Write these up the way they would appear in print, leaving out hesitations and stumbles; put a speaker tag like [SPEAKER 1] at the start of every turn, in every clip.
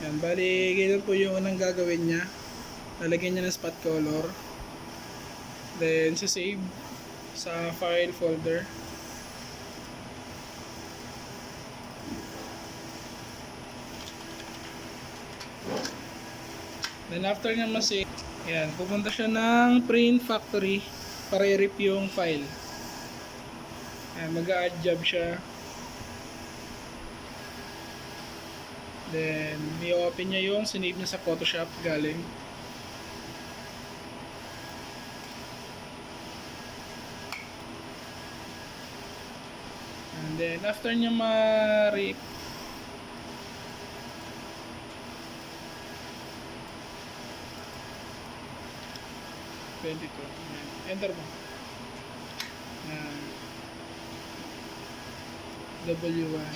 [SPEAKER 1] Yan, bali, ganyan po yung unang gagawin niya. Lalagyan niya ng spot color. Then, save sa file folder. Then, after niya ma-save, yan, pupunta siya ng print factory para i-rip yung file. Yan, mag-a-add job siya. Then, i-open niya yung sinave niya sa Photoshop galing. And then, after niya ma-rip, enter mo. W1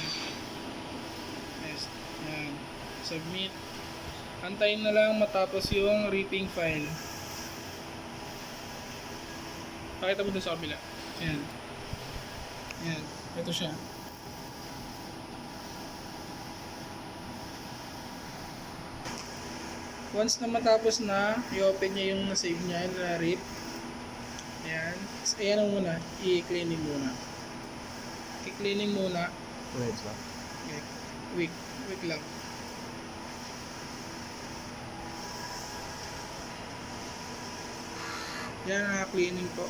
[SPEAKER 1] next. Yan. Submit. Antayin na lang matapos yung ripping file. Pakita mo doon sa kabila. Yan. Yan. Ito siya. Once na matapos na, i-open niya yung na-save niya, na-rip. Ayan. Ayan muna. I-cleaning muna. I-cleaning muna.
[SPEAKER 2] Wait lang.
[SPEAKER 1] Okay. Week lang. Yan ang cleaning po.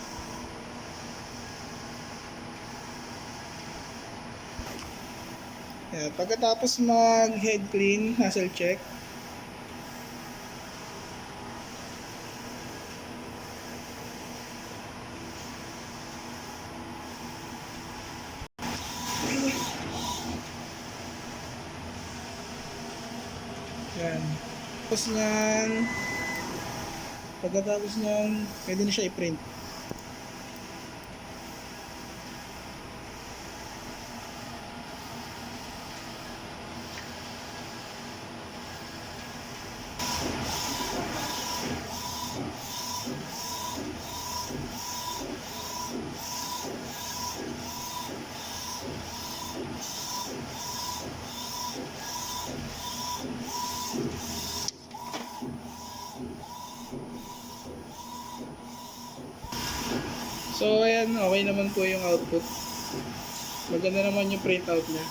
[SPEAKER 1] Yan. Pagkatapos mag-head clean, nozzle check. Yan. Pagkatapos niyan, pwede na siya i-print. So ayan, okay naman po yung output. Maganda naman yung printout niya.